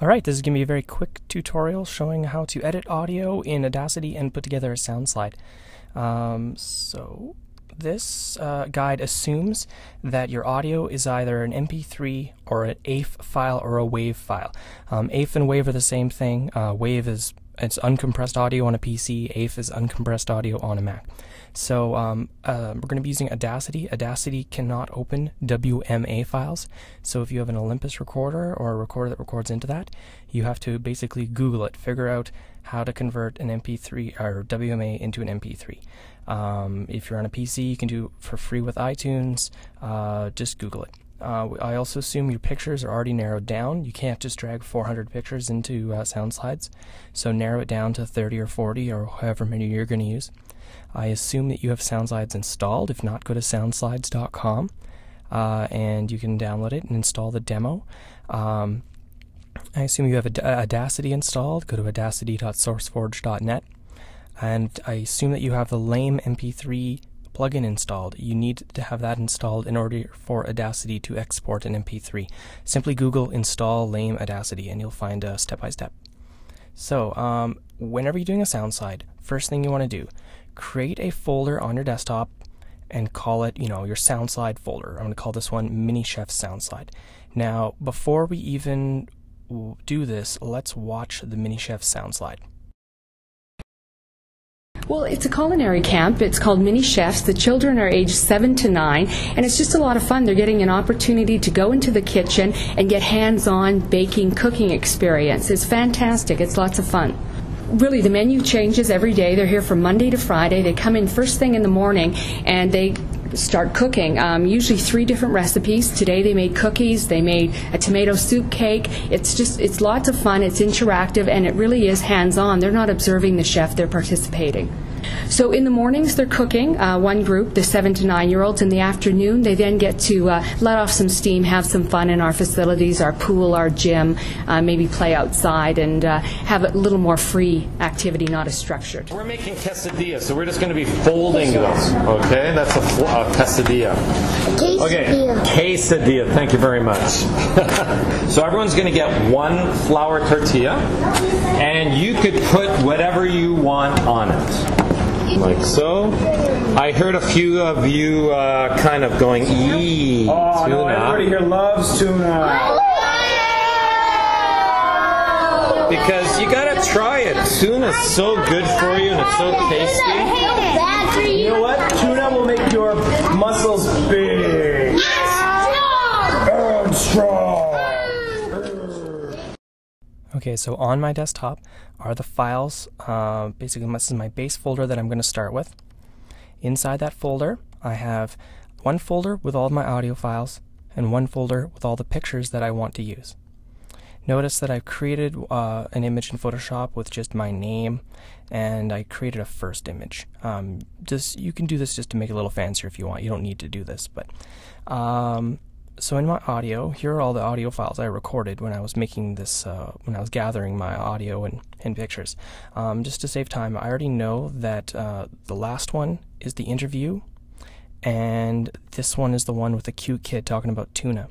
Alright, this is going to be a very quick tutorial showing how to edit audio in Audacity and put together a sound slide. So this guide assumes that your audio is either an MP3 or an AIF file or a WAV file. AIF and WAV are the same thing. WAV is uncompressed audio on a PC, AIF is uncompressed audio on a Mac. So we're going to be using Audacity. Audacity cannot open WMA files, so if you have an Olympus recorder or a recorder that records into that, you have to basically Google it, figure out how to convert an MP3 or WMA into an MP3. If you're on a PC, you can do it for free with iTunes. Just Google it. I also assume your pictures are already narrowed down. You can't just drag 400 pictures into Soundslides, so narrow it down to 30 or 40 or however many you're going to use. I assume that you have Soundslides installed. If not, go to soundslides.com and you can download it and install the demo. I assume you have Audacity installed. Go to audacity.sourceforge.net. And I assume that you have the lame MP3 plugin installed. You need to have that installed in order for Audacity to export an MP3. Simply Google install lame Audacity and you'll find a step-by-step. So whenever you're doing a sound slide, first thing you want to do, create a folder on your desktop and call it, your sound slide folder. I'm going to call this one Mini Chef's Sound Slide. Now, before we even do this, let's watch the Mini Chef's Sound Slide. Well, it's a culinary camp. It's called Mini Chefs. The children are aged 7 to 9, and it's just a lot of fun. They're getting an opportunity to go into the kitchen and get hands-on baking, cooking experience. It's fantastic. It's lots of fun. Really, the menu changes every day. They're here from Monday to Friday. They come in first thing in the morning, and they start cooking. Usually 3 different recipes. Today they made cookies. They made a tomato soup cake. It's lots of fun. It's interactive, and it really is hands-on. They're not observing the chef. They're participating. So in the mornings they're cooking, one group, the 7 to 9-year-olds. In the afternoon they then get to let off some steam, have some fun in our facilities, our pool, our gym, maybe play outside and have a little more free activity, not as structured. We're making quesadillas, so we're just going to be folding those, okay? That's a quesadilla. Okay, quesadilla, thank you very much. So everyone's going to get 1 flour tortilla, and you could put whatever you want on it. Like so. I heard a few of you kind of going, "Eee, oh, tuna." No, everybody here loves tuna. Because you gotta try it. Tuna's so good for you and it's so tasty. You know what? Tuna will make your muscles big and strong. Okay, so on my desktop are the files. Basically, this is my base folder that I'm going to start with. Inside that folder, I have 1 folder with all of my audio files and 1 folder with all the pictures that I want to use. Notice that I've created an image in Photoshop with just my name, and I created a first image. You can do this just to make it a little fancier if you want. You don't need to do this, but so in my audio, here are all the audio files I recorded when I was making this, when I was gathering my audio and pictures. Just to save time, I already know that the last one is the interview, and this one is the one with the cute kid talking about tuna.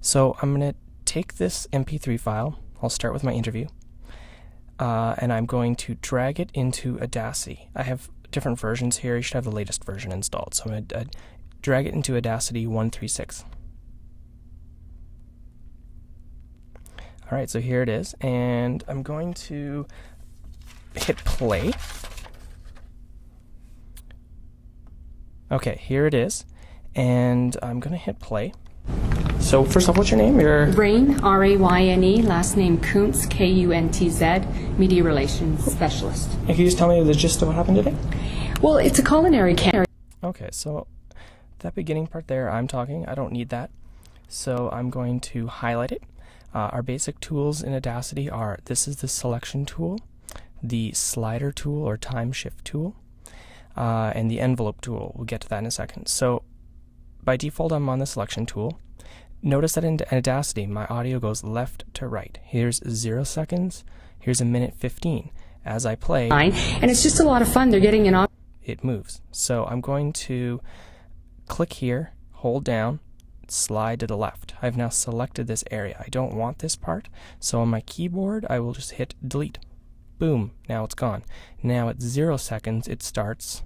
So I'm going to take this MP3 file, I'll start with my interview, and I'm going to drag it into Audacity. I have different versions here, you should have the latest version installed. So I'm going to drag it into Audacity 136. Alright, so here it is, and I'm going to hit play. Okay, here it is, and I'm going to hit play. So first off, what's your name? Rain, R-A-Y-N-E, last name Kuntz, K-U-N-T-Z, Media Relations Specialist. And can you just tell me the gist of what happened today? Well, it's a culinary camp. Okay, so that beginning part there, I'm talking, I don't need that. So I'm going to highlight it. Our basic tools in Audacity are, this is the selection tool, the slider tool or time shift tool, and the envelope tool. We'll get to that in a second. So by default, I'm on the selection tool. Notice that in Audacity, my audio goes left to right. Here's 0 seconds, here's 1:15. As I play, and it's just a lot of fun. They're getting it moves. So I'm going to click here, hold down, slide to the left. I've now selected this area. I don't want this part, so on my keyboard I will just hit delete. Boom, now it's gone. Now at 0 seconds it starts.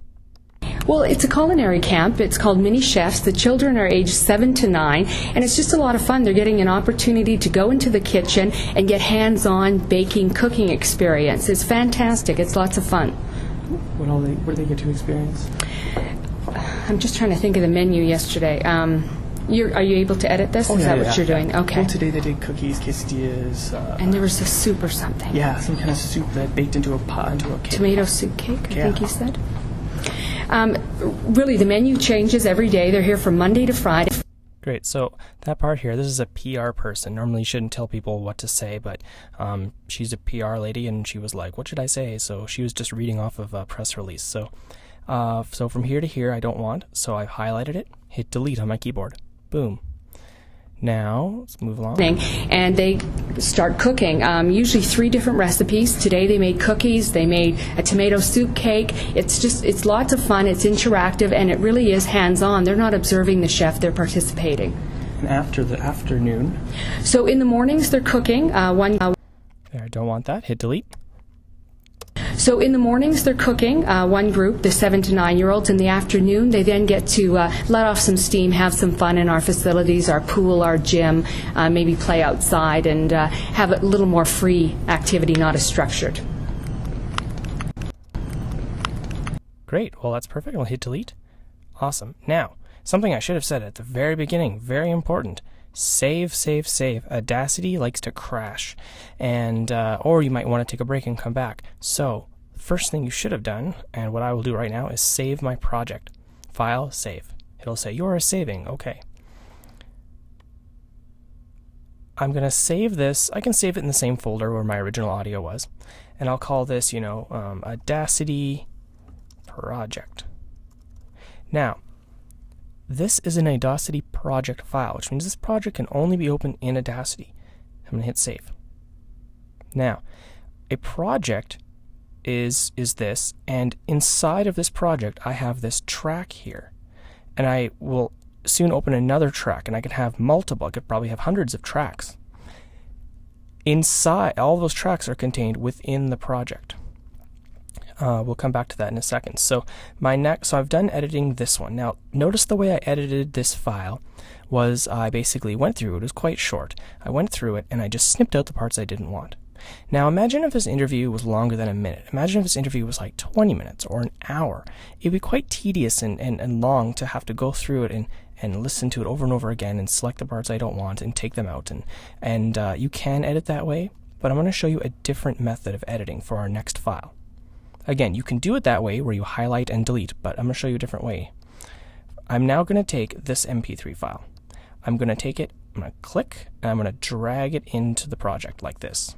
Well, it's a culinary camp. It's called Mini Chefs. The children are aged 7 to 9, and it's just a lot of fun. They're getting an opportunity to go into the kitchen and get hands-on baking, cooking experience. It's fantastic. It's lots of fun. What do they get to experience? I'm just trying to think of the menu yesterday. Are you able to edit this? Is that what you're doing? Okay. Well, today they did cookies, quesadillas. And there was a soup or something. Yeah, some kind of soup that baked into a pot, into a cake. Tomato soup cake, I think you said. Really, the menu changes every day. They're here from Monday to Friday. Great. So that part here, this is a PR person. Normally you shouldn't tell people what to say, but she's a PR lady, and she was like, what should I say? So she was just reading off of a press release. So from here to here, I don't want, so I've highlighted it, hit delete on my keyboard. Boom. Now, let's move along. And they start cooking. Usually 3 different recipes. Today they made cookies, they made a tomato soup cake. It's lots of fun, it's interactive, and it really is hands-on. They're not observing the chef, they're participating. And after the afternoon? So in the mornings they're cooking. There, I don't want that. Hit delete. So in the mornings they're cooking, one group, the 7 to 9-year-olds. In the afternoon they then get to let off some steam, have some fun in our facilities, our pool, our gym, maybe play outside, and have a little more free activity, not as structured. Great. Well, that's perfect. I'll hit delete. Awesome. Now, something I should have said at the very beginning, very important. Save, save, save. Audacity likes to crash, and or you might want to take a break and come back. So, first thing you should have done, and what I will do right now, is save my project. File, save. It'll say, you are saving. Okay. I'm going to save this. I can save it in the same folder where my original audio was, and I'll call this, Audacity project. Now, this is an Audacity project file, which means this project can only be opened in Audacity. I'm going to hit save. Now, a project is this, and inside of this project I have this track here, and I will soon open another track, and I could have multiple. I could probably have hundreds of tracks. Inside, all those tracks are contained within the project. We'll come back to that in a second. So I've done editing this one. Now, notice the way I edited this file was I basically went through it. It was quite short. I went through it and I just snipped out the parts I didn't want. Now, imagine if this interview was longer than a minute. Imagine if this interview was like 20 minutes or an hour. It would be quite tedious and long to have to go through it and listen to it over and over again and select the parts I don't want and take them out. And you can edit that way, but I'm going to show you a different method of editing for our next file. Again, you can do it that way where you highlight and delete, but I'm going to show you a different way. I'm now going to take this MP3 file. I'm going to take it, I'm going to click, and I'm going to drag it into the project like this.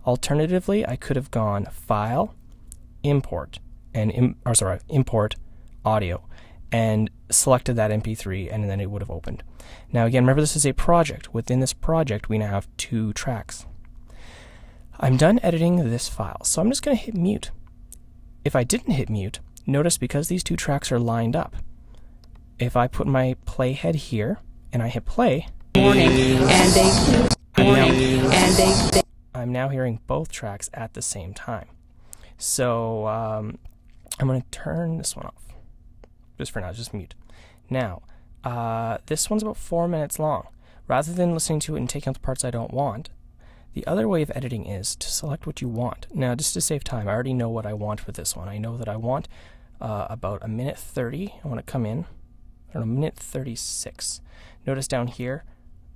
Alternatively, I could have gone File, Import, and Import Audio, and selected that MP3, and then it would have opened. Now again, remember this is a project. Within this project, we now have 2 tracks. I'm done editing this file, so I'm just going to hit mute. If I didn't hit mute, notice because these 2 tracks are lined up, if I put my playhead here and I hit play, I'm now hearing both tracks at the same time. So I'm going to turn this one off. Just for now, just mute. Now, this one's about 4 minutes long. Rather than listening to it and taking out the parts I don't want, the other way of editing is to select what you want. Now, just to save time, I already know what I want with this one. I know that I want about 1:30. I want to come in, I don't know, 1:36. Notice down here,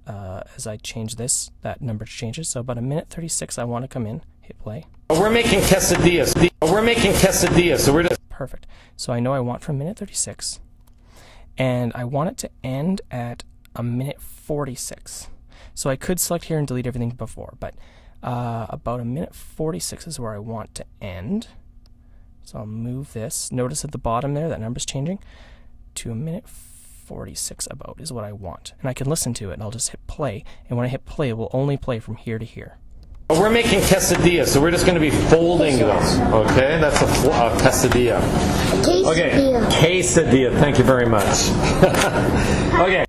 as I change this, that number changes. So about 1:36, I want to come in, hit play. We're making quesadillas. So we're just... Perfect. So I know I want from 1:36, and I want it to end at 1:46. So I could select here and delete everything before, but about 1:46 is where I want to end. So I'll move this. Notice at the bottom there, that number's changing to 1:46 about is what I want. And I can listen to it, and I'll just hit play. And when I hit play, it will only play from here to here. We're making quesadillas, so we're just going to be folding those. Okay, that's a quesadilla. Okay, quesadilla. Thank you very much. Okay.